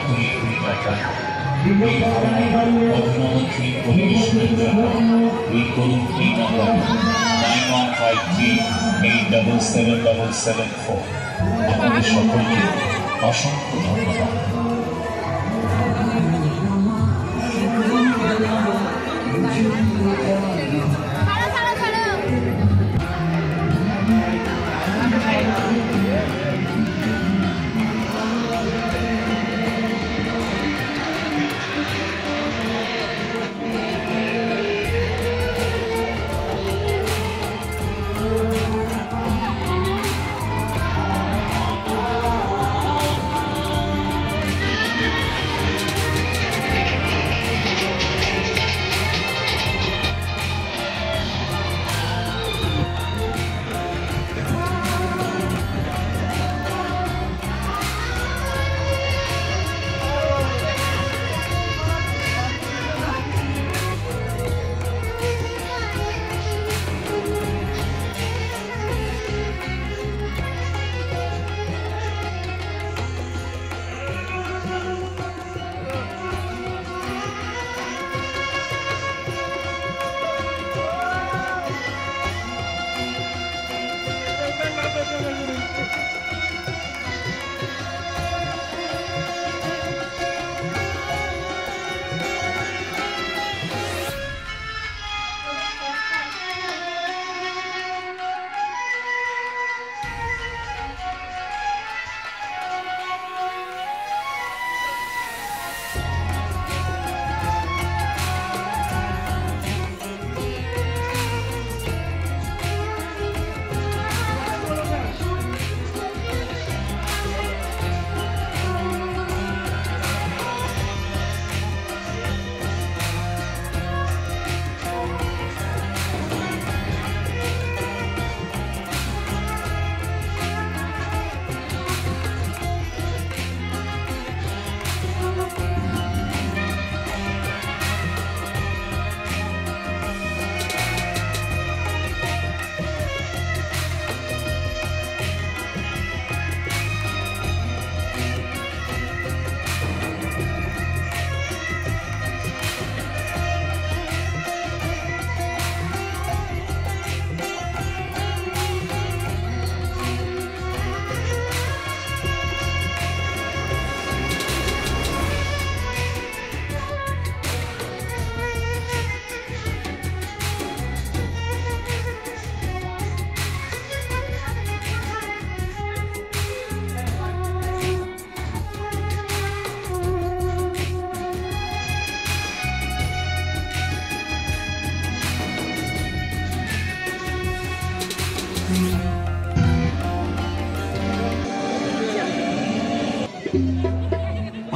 2 টাকা। এই ধরনের প্রধানমন্ত্রী প্রতিনিধিদের জন্য এই করুন 3 নম্বর 9153877774। আপনাদের সকলকে অসংখ্য ধন্যবাদ।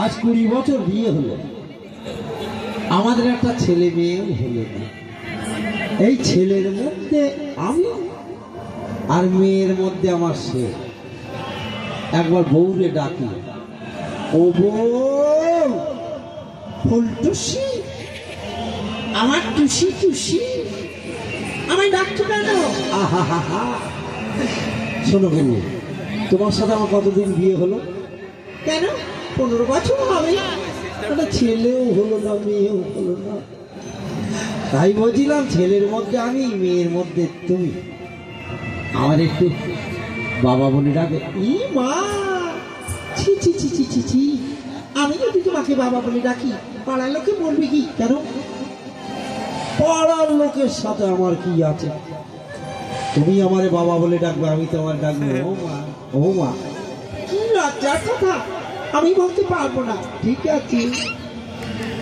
आज 20 বছর বিয়ে হলো, আমাদের একটা ছেলে মেয়ে হলো না। এই ছেলের মধ্যে আমি আর মেয়ের মধ্যে আমার সে। একবার বউরে ডাকি, ও বউ ফুলটুসি, আমার টুসি টুসি, আমায় ডাকছো কেন? আহা হা হা। শোনো বললো, তোমার সাথে আমার কতদিন বিয়ে হলো? কেন 15 বছর হবে। একটা ছেলেও হলো না, মেয়েও হলো না। তাই বলছিলাম ছেলের মধ্যে আমি, মেয়ের মধ্যে তুমি। আমার একটু বাবা বলে ডাকে। ই মা, ছি ছি ছি ছি ছি ছি, আমি যদি তোমাকে বাবা বলে ডাকি পাড়ার লোকে বলবে কি? কেন? পাড়ার লোকের সাথে আমার কি আছে? তুমি আমারে বাবা বলে ডাকবে, আমি তোমার ডাকবো ও মা। ও মা, কি লজ্জার কথা, আমি বলতে পারবো না। ঠিক আছে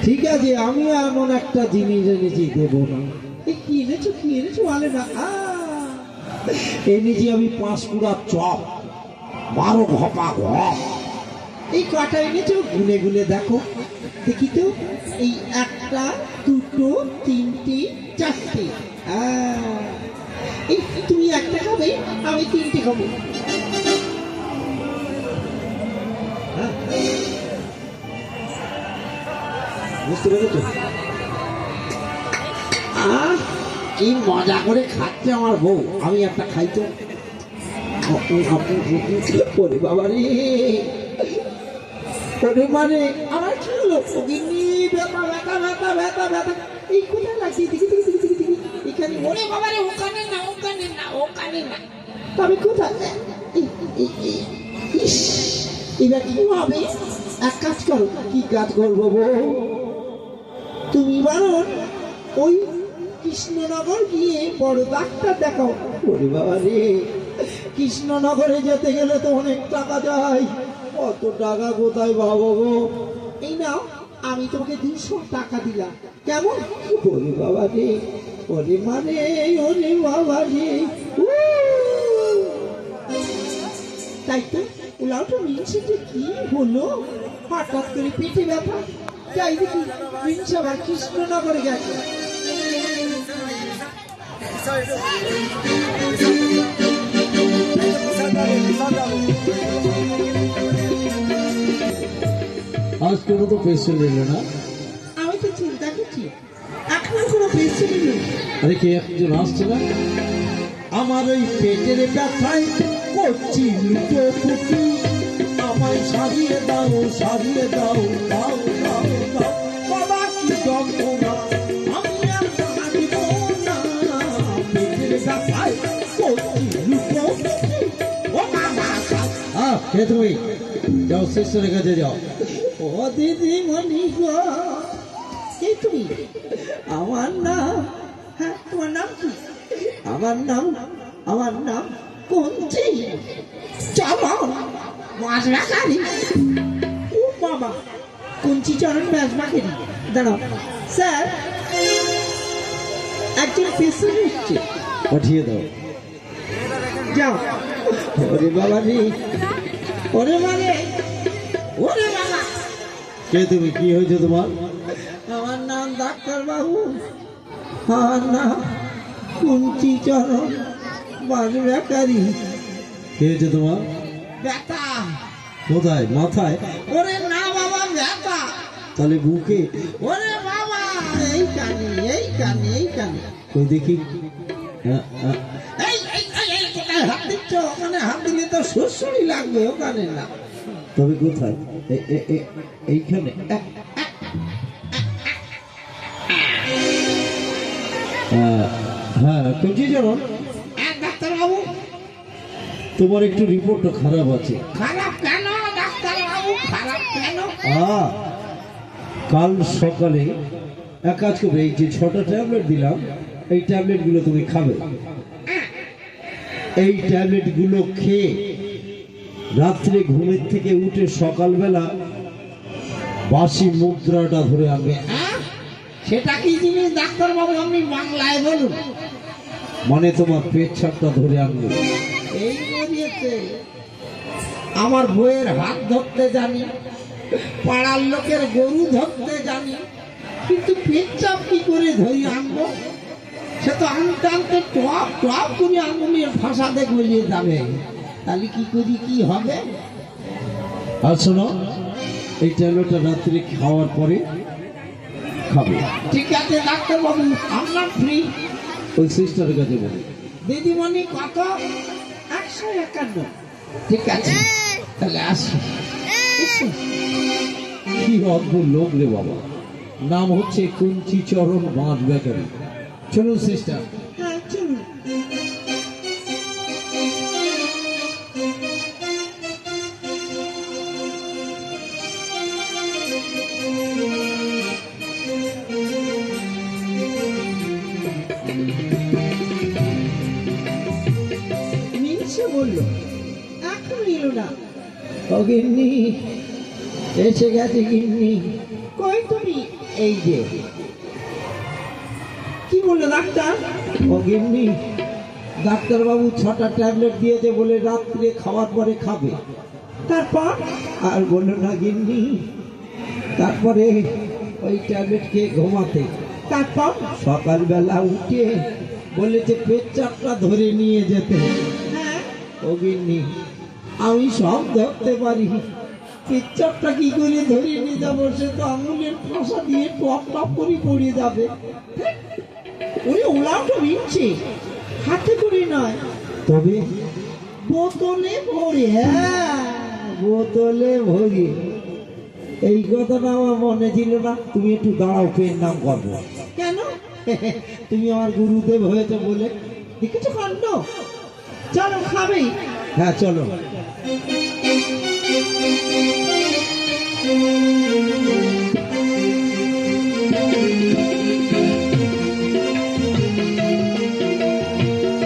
ঠিক আছে, আমি এমন একটা জিনিস এনেছি, দেবো না। কি এনেছো? কি এনেছো বলে না। এনেছি আমি 5 কুড়া চপ, 12 ঘপা ঘপ। এই কটা এনেছো? গুনে গুনে দেখো দেখি তো। এই 1টা 2টো 3টে 4টে। এই তুমি 1টা খাবে, আমি 3টে খাবো। বুঝতে পেরেছো? কি মজা করে খাচ্ছে আমার বউ। আমি একটা খাইতো, বাবা রে, ওরে মানে আমার কি হলো গিন্নি ব্যথা ব্যথা ব্যথা ব্যথা ব্যথা এই কোথায় লাগছে এখানে ওরে বাবা রে ওখানে না ওখানে না ওখানে না তবে কোথায় এবার কি হবে এক কাজ করো কি কাজ করবো বউ তুমি বরং ওই কৃষ্ণনগর গিয়ে বড় ডাক্তার দেখাও ওরে বাবা রে কৃষ্ণনগরে যেতে গেলে তো অনেক টাকা যায় অত টাকা কোথায় পাবো গো এই নাও আমি তোমাকে 200 টাকা দিলাম কেমন ওরে বাবা রে ওরে মানে ওরে বাবা রে তাই তো ওলাটা মিনছে যে কি হলো হঠাৎ করে পেটে ব্যথা যাই দেখি মিনছে আবার কৃষ্ণনগরে গেছে আজ কোনো তো পেশেন্ট এলো না আমি তো চিন্তা করছি এখন কোনো পেশেন্ট নেই আরে কে একজন আসছে না আমার ওই পেটের ব্যথায় করছি লুটোপুটি আমায় সারিয়ে দাও দাও দাও দাও বাবা কি যন্ত্রণা আমি আর সারিব না পেটের ব্যথায় করছি লুটোপুটি ও বাবা হ্যাঁ কে তুমি যাও সিস্টারের কাছে যাও ও দিদিমণি গো কে তুমি আমার নাম হ্যাঁ তোমার নাম কি আমার নাম কুঞ্চি চরণ বাঁশবাখারি ও বাবা কুঞ্চি চরণ বাঁশবাখারি দাঁড়াও স্যার একজন পেশেন্ট হচ্ছে পাঠিয়ে দাও যাও ওরে বাবা রে ওরে মানে ওরে বাবা কে তুমি কি হয়েছে তোমার আমার নাম ডাক্তার বাবু আমার নাম কুঞ্চি চরণ বাঁশবাখারি কে হয়েছে তোমার ব্যথা কোথায় মাথায় ওরে না বাবা ব্যথা তাহলে বুকে ওরে বাবা এই কানে ওই দেখি হ্যাঁ, হ্যাঁ। এই কোথায় হাত দিচ্ছ ওখানে হাত দিলে তো সুরসুরি লাগবে ওখানে না তবে কোথায় এইখানে হ্যাঁ কুঞ্চি চরণ ডাক্তার বাবু তোমার একটু রিপোর্টটা খারাপ আছে খারাপ কেন ডাক্তার বাবু খারাপ কেন কাল সকালে এক কাজ করবে এই যে 6টা ট্যাবলেট দিলাম এই ট্যাবলেটগুলো তুমি খাবে এই ট্যাবলেটগুলো খেয়ে রাত্রে ঘুমের থেকে উঠে সকালবেলা বাসি মুদ্রাটা ধরে আনবে সেটা কি জিনিস ডাক্তার বাবু আপনি বাংলায় বলুন মানে তোমার পেচ্ছাপটা ধরে আনবে এই বেরিয়েছে আমার বইয়ের হাত ধরতে জানি পাড়ার লোকের গরু ধরতে জানি কিন্তু পেচ্ছাপ কি করে ধরি আনবো সে তো আনতে আনতে টপ টপ করে আঙুলের ফাঁসাতে গলিয়ে যাবে তাহলে কি করি কি হবে আর শোনো এই ট্যাবলেটটা রাত্রে খাওয়ার পরে খাবে ঠিক আছে ডাক্তার বাবু আপনার ফ্রি ওই সিস্টারের কাছে বলে দিদিমণি কত 151 ঠিক আছে তাহলে আসি এসো। কি অদ্ভুত লোক রে বাবা নাম হচ্ছে কুঞ্চি চরণ বাঁশবাখারি চলুন সিস্টার হ্যাঁ চলুন মিনসে বলল এখন এলো না ও গিন্নি এসে গেছে গিন্নি কই তুমি এই যে কি বললো ডাক্তার ও গিন্নি ডাক্তারবাবু 6টা ট্যাবলেট দিয়েছে বলে রাত্রে খাওয়ার পরে খাবে তারপর আর বললো না গিন্নি তারপরে ওই ট্যাবলেট খেয়ে ঘুমাতে তারপর সকালবেলা উঠে বলেছে পেচ্ছাপটা ধরে নিয়ে যেতে হ্যাঁ ও গিন্নি আমি সব ধরতে পারি পেচ্ছাপটা কি করে ধরে নিয়ে যাবো সে তো আঙুলের ফাঁসা দিয়ে টপ টপ করে পড়ে যাবে ওই ওলাও তো মিনছে হাতে করে নয় তবে বোতলে ভরে হ্যাঁ বোতলে ভরে এই কথাটা আমার মনে ছিল না। তুমি একটু দাঁড়াও, পেন নাম করবো। কেন? তুমি আমার গুরুদেব হয়েছে বলে। দেখেছো কাণ্ড? চলো খাবেই। হ্যাঁ চলো।